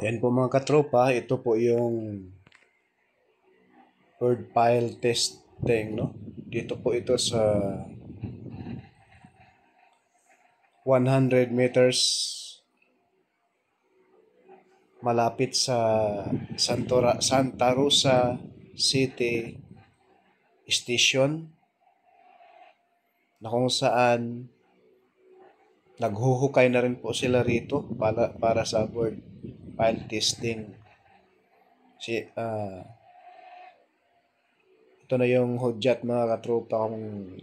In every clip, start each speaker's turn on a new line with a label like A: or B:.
A: Yan po mga katropa, ito po yung word file testing, no? Dito po ito sa 100 meters malapit sa Santa Rosa City Station, na kung saan naghuhukay na rin po sila rito para sa word file testing. Ito na yung hudyat mga katropa kung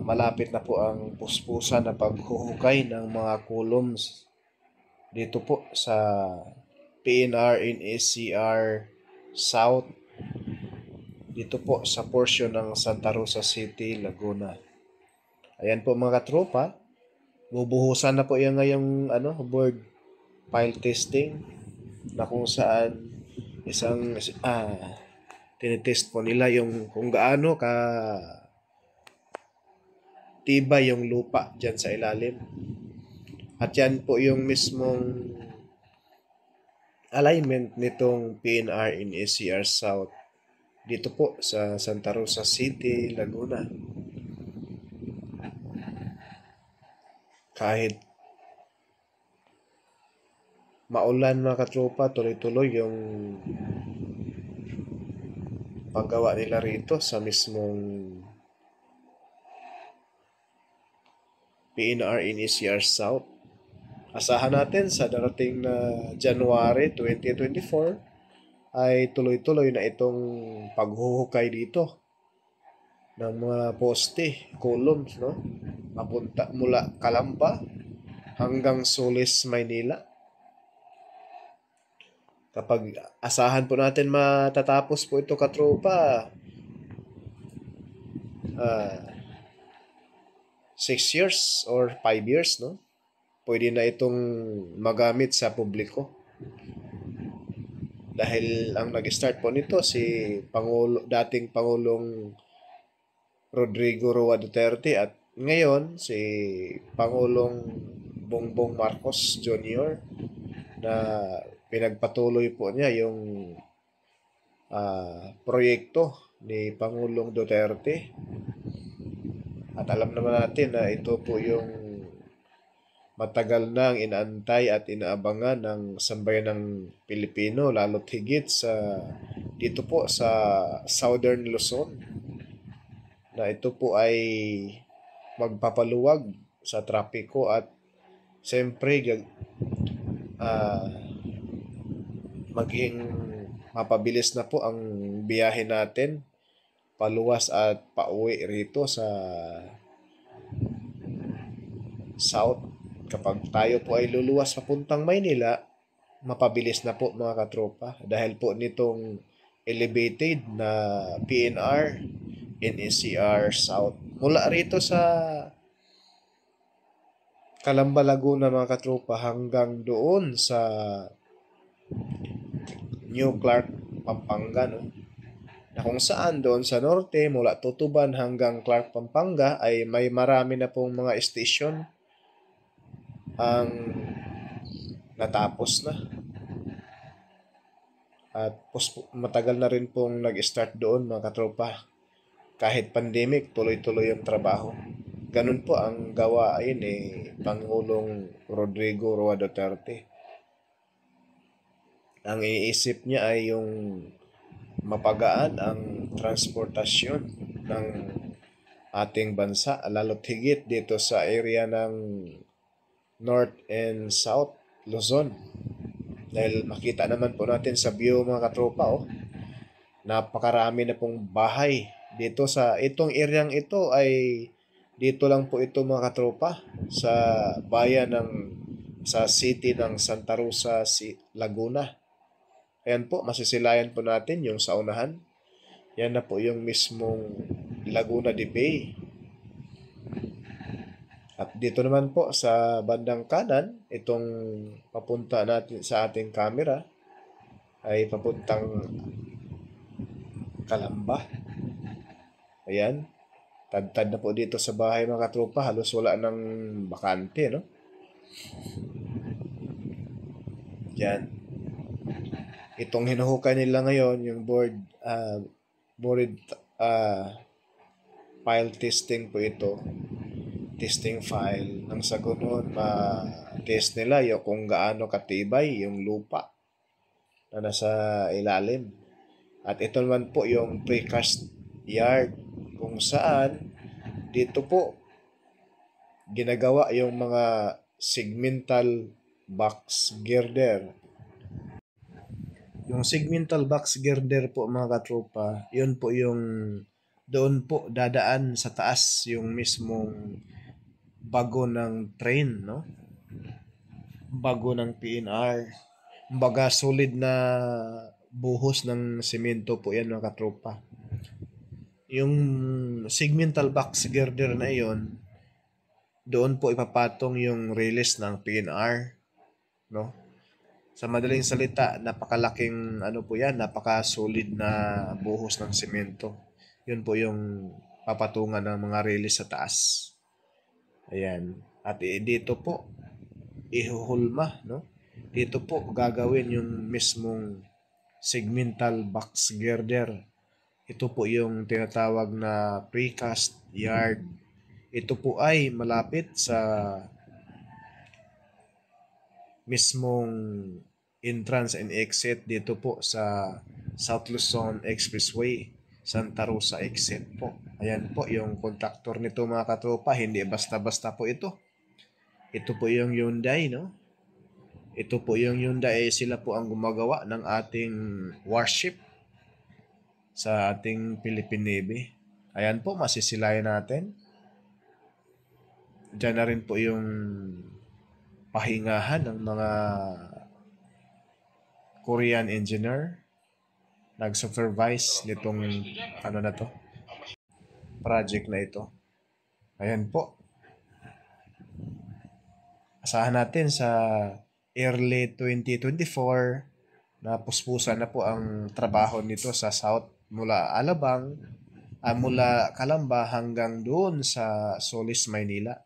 A: malapit na po ang puspusan na paghuhukay ng mga columns dito po sa PNR NSCR South, dito po sa portion ng Santa Rosa City, Laguna. Ayan po mga katropa, bubuhusan na po yung ngayong word file testing, na kung saan isang tinitest po nila yung kung gaano ka tiba yung lupa dyan sa ilalim. At yan po yung mismong alignment nitong PNR in SCR South dito po sa Santa Rosa City, Laguna. Kahit maulan mga katropa, tuloy-tuloy yung paggawa nila rito sa mismong PNR in SCR South. Asahan natin sa darating na January 2024 ay tuloy-tuloy na itong paghuhukay dito ng mga poste, columns, no? Mapunta mula Calamba hanggang Solis, Maynila. Kapag asahan po natin matatapos po ito katropa, 6 years or 5 years, no? Pwede na itong magamit sa publiko. Dahil ang nag-start po nito si dating Pangulong Rodrigo Roa Duterte at ngayon si Pangulong Bongbong Marcos Jr. na pinagpatuloy po niya yung proyekto ni Pangulong Duterte. At alam naman natin na ito po yung matagal nang inaantay at inaabangan ng sambayanang Pilipino, lalo't higit sa dito po sa Southern Luzon, na ito po ay magpapaluwag sa trapiko at siyempre ah, maging mapabilis na po ang biyahe natin paluwas at pauwi rito sa South. Kapag tayo po ay luluwas papuntang Maynila, mapabilis na po mga katropa dahil po nitong elevated na PNR NECR South. Mula rito sa Calamba, Laguna mga katropa hanggang doon sa New Clark, Pampanga, no? Na kung saan doon sa norte mula Tutuban hanggang Clark, Pampanga ay may marami na pong mga station ang natapos na. At matagal na rin pong nag-start doon mga katropa. Kahit pandemic, tuloy-tuloy ang trabaho. Ganun po ang gawain ni Pangulong Rodrigo Roa Duterte. Ang iisip niya ay yung mapagaan ang transportasyon ng ating bansa, lalo't higit dito sa area ng North and South Luzon. Dahil makita naman po natin sa view mga katropa, napakarami na pong bahay dito sa itong areang ito ay dito lang po ito mga katropa sa bayan sa city ng Santa Rosa, Laguna. Ayan po, masisilayan po natin yung sa unahan. Yan na po yung mismong Laguna de Bay. At dito naman po sa bandang kanan, itong papunta natin sa ating camera ay papuntang Calamba. Ayan. Tad-tad na po dito sa bahay mga katropa. Halos wala ng bakante, no? Yan. Itong hinuhukay nila ngayon, yung board file testing po ito. Testing file. Nang sa ganun, ma-test nila yung kung gaano katibay yung lupa na nasa ilalim. At ito naman po yung precast yard kung saan dito po ginagawa yung mga segmental box girder. Yung segmental box girder po mga katropa, yun po yung doon po dadaan sa taas yung mismong bago ng train, no? Bago ng PNR. Kumbaga solid na buhos ng semento po yan mga katropa. Yung segmental box girder na yon, doon po ipapatong yung release ng PNR, no? Sa madaling salita, napakalaking po yan, napaka-solid na buhos ng semento. Yun po yung papatungan ng mga release sa taas. Ayan. At dito po ihuhulma, no? Dito po gagawin yung mismong segmental box girder. Ito po yung tinatawag na precast yard. Ito po ay malapit sa mismong entrance and exit dito po sa South Luzon Expressway, Santa Rosa exit po. Ayan po yung contractor nito mga katropa. Hindi basta-basta po ito. Ito po yung Hyundai, no? Ito po yung Hyundai. Sila po ang gumagawa ng ating warship sa ating Philippine Navy. Ayan po, masisilayan natin. Diyan na rin po yung pahingahan ng mga Korean engineer. Nag-supervise nitong project na ito. Ayan po. Asahan natin sa early 2024 na puspusan na po ang trabaho nito sa South mula Alabang, mula Calamba hanggang doon sa Solis, Maynila.